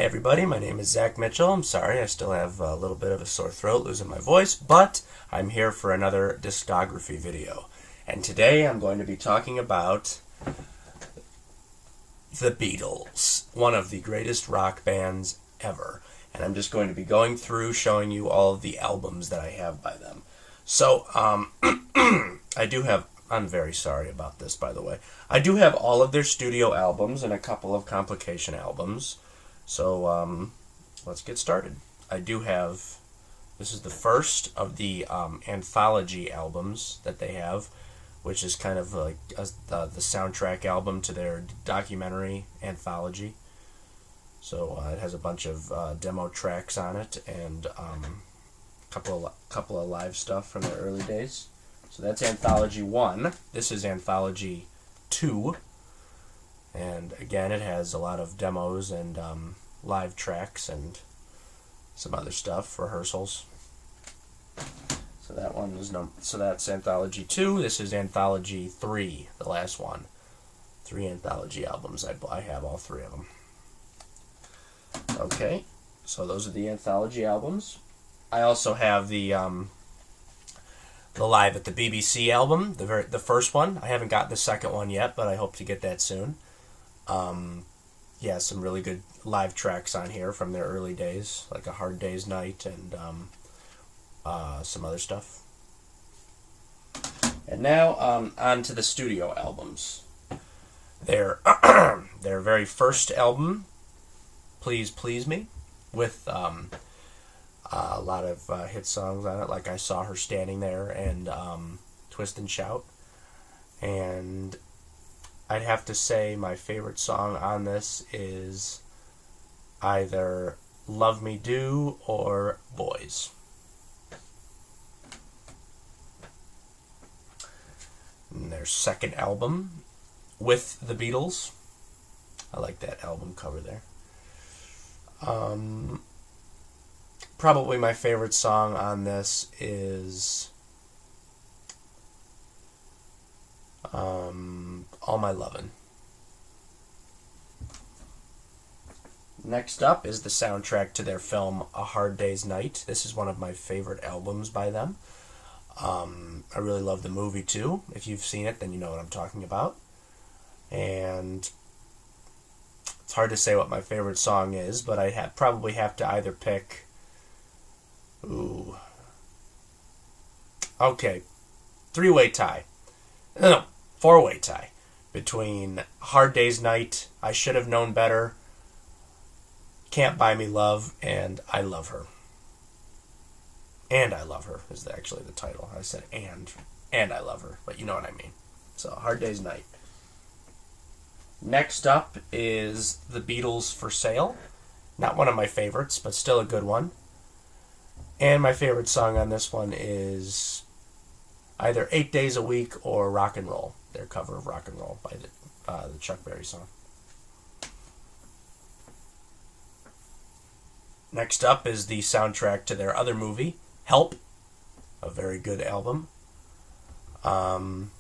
Hi everybody, my name is Zach Mitchell. I'm sorry, I still have a little bit of a sore throat, losing my voice, but I'm here for another discography video. And today I'm going to be talking about the Beatles, one of the greatest rock bands ever. And I'm just going to be going through showing you all of the albums that I have by them. So, I'm very sorry about this, by the way. I do have all of their studio albums and a couple of complication albums. So, let's get started. This is the first of the anthology albums that they have, which is kind of like the soundtrack album to their documentary anthology. So it has a bunch of demo tracks on it and couple of live stuff from their early days. So that's Anthology 1. This is Anthology 2. And again, it has a lot of demos and live tracks and some other stuff, rehearsals. So that's Anthology 2. This is Anthology 3, the last one. 3 anthology albums. I have all 3 of them. Okay, so those are the anthology albums. I also have the Live at the BBC album, the first one. I haven't got the second one yet, but I hope to get that soon. Some really good live tracks on here from their early days, like A Hard Day's Night and some other stuff. And now on to the studio albums. Their very first album, Please Please Me, with a lot of hit songs on it, like I Saw Her Standing There and Twist and Shout. And I'd have to say my favorite song on this is either Love Me Do or Boys. And their second album, With the Beatles. I like that album cover there. Probably my favorite song on this is All My Lovin'. Next up is the soundtrack to their film A Hard Day's Night. This is one of my favorite albums by them. I really love the movie too. If you've seen it, then you know what I'm talking about. And it's hard to say what my favorite song is, but I probably have to either pick... Okay. 3-way tie. No, 4-way tie. Between Hard Day's Night, I Should Have Known Better, Can't Buy Me Love, and I Love Her. And I Love Her is actually the title. I said and I Love Her, but you know what I mean. So, Hard Day's Night. Next up is The Beatles for Sale. Not one of my favorites, but still a good one. And my favorite song on this one is either 8 Days a Week or Rock and Roll. Their cover of Rock and Roll by the Chuck Berry song. Next up is the soundtrack to their other movie, Help. A very good album. Probably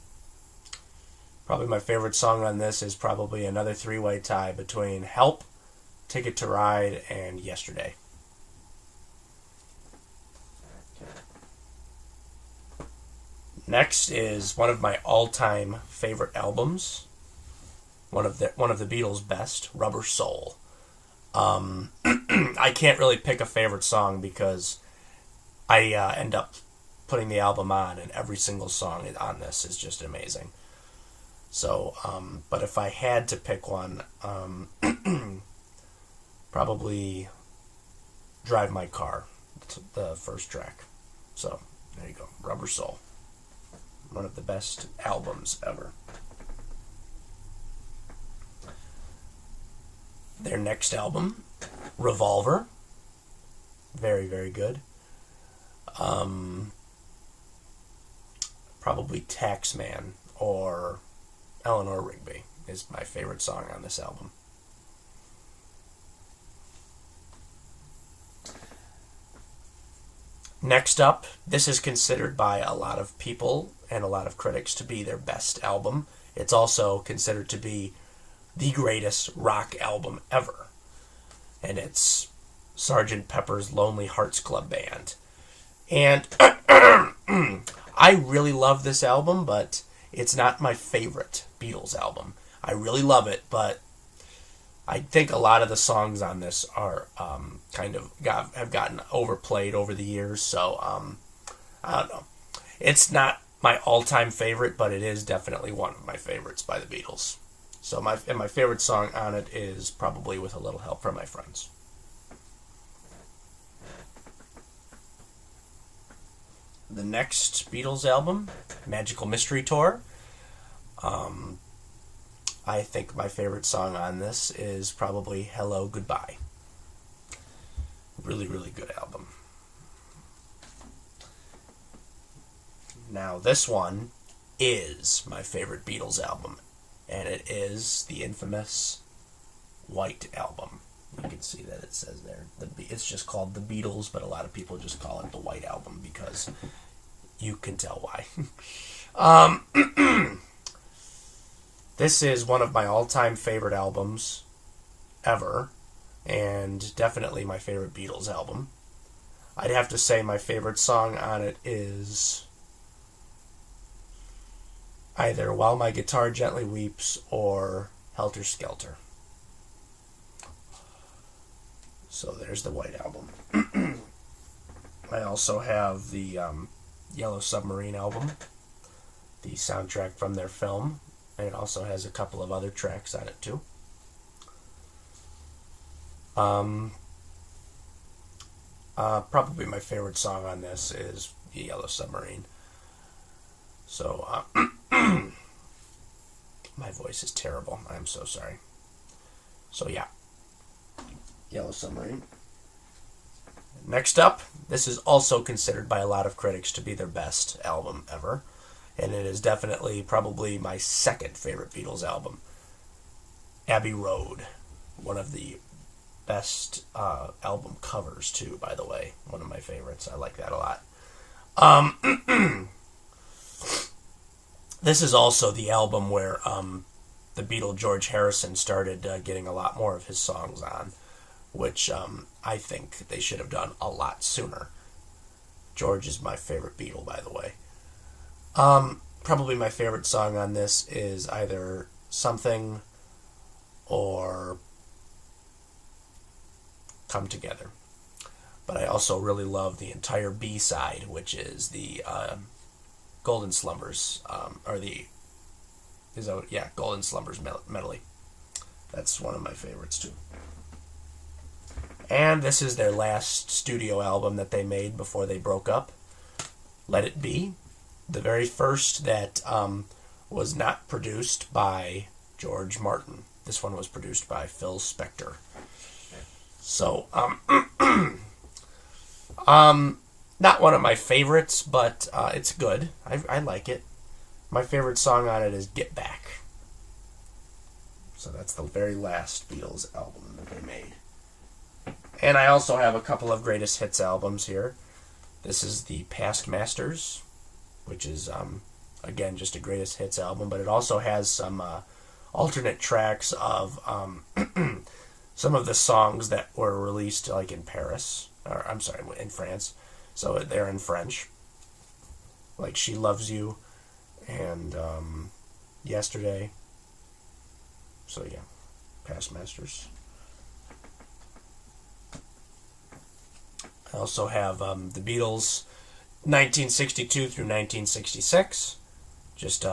my favorite song on this is probably another 3-way tie between Help, Ticket to Ride, and Yesterday. Next is one of my all-time favorite albums, one of the Beatles' best, Rubber Soul. I can't really pick a favorite song because I end up putting the album on, and every single song on this is just amazing. So, but if I had to pick one, probably Drive My Car, the first track. So, there you go, Rubber Soul. One of the best albums ever. Their next album, Revolver. Very, very good. Probably Taxman or Eleanor Rigby is my favorite song on this album. Next up, this is considered by a lot of people and a lot of critics to be their best album. It's also considered to be the greatest rock album ever. and it's Sgt. Pepper's Lonely Hearts Club Band. And I really love this album, but it's not my favorite Beatles album. I really love it, but I think a lot of the songs on this are have gotten overplayed over the years. So I don't know. It's not my all-time favorite, but it is definitely one of my favorites by the Beatles. So my favorite song on it is probably With a Little Help from My Friends. The next Beatles album, Magical Mystery Tour. I think my favorite song on this is probably Hello, Goodbye. Really, really good album. Now, this one is my favorite Beatles album, and it is the infamous White Album. You can see that it says there. It's just called The Beatles, but a lot of people just call it the White Album because you can tell why. This is one of my all-time favorite albums ever, and definitely my favorite Beatles album. I'd have to say my favorite song on it is either While My Guitar Gently Weeps or Helter Skelter. So there's the White Album. I also have the Yellow Submarine album, the soundtrack from their film, and it also has a couple of other tracks on it too. Probably my favorite song on this is the Yellow Submarine. So, my voice is terrible. I'm so sorry. So yeah, Yellow Submarine. Next up, this is also considered by a lot of critics to be their best album ever, and it is definitely probably my second favorite Beatles album, Abbey Road. One of the best album covers too, by the way. One of my favorites. I like that a lot. This is also the album where the Beatle George Harrison started getting a lot more of his songs on, which I think they should have done a lot sooner. George is my favorite Beatle, by the way. Probably my favorite song on this is either Something or Come Together. But I also really love the entire B-side, which is the Golden Slumbers, Golden Slumbers medley. That's one of my favorites too. And this is their last studio album that they made before they broke up, Let It Be. The very first that was not produced by George Martin. This one was produced by Phil Spector. So, not one of my favorites, but it's good. I like it. My favorite song on it is Get Back. So that's the very last Beatles album that they made. And I also have a couple of greatest hits albums here. This is the Past Masters, which is, again, just a greatest hits album, but it also has some alternate tracks of some of the songs that were released like in Paris, or I'm sorry, in France. So they're in French, like She Loves You and Yesterday. So yeah, Past Masters. I also have the Beatles 1962 through 1966, just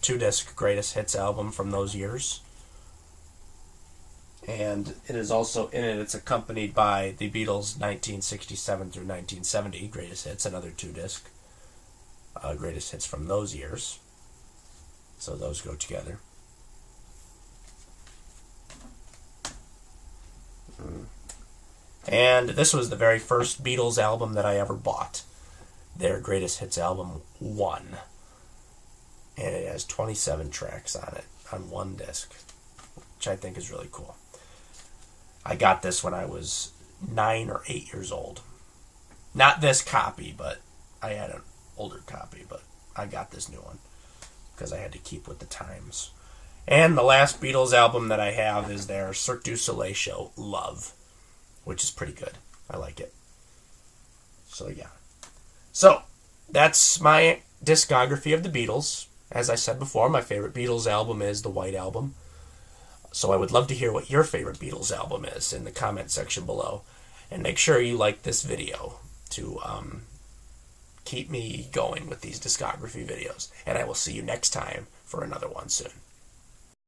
two-disc greatest hits album from those years. And it is also in it, it's accompanied by the Beatles 1967 through 1970 greatest hits, another two-disc greatest hits from those years. So those go together. And this was the very first Beatles album that I ever bought. Their greatest hits album 1. And it has 27 tracks on it, on one disc, which I think is really cool. I got this when I was 9 or 8 years old. Not this copy, but I had an older copy, but I got this new one because I had to keep with the times. And the last Beatles album that I have is their Cirque du Soleil show, Love. which is pretty good. I like it. So yeah. So that's my discography of the Beatles. As I said before, my favorite Beatles album is the White Album. So I would love to hear what your favorite Beatles album is in the comment section below. And make sure you like this video to keep me going with these discography videos. And I will see you next time for another one soon.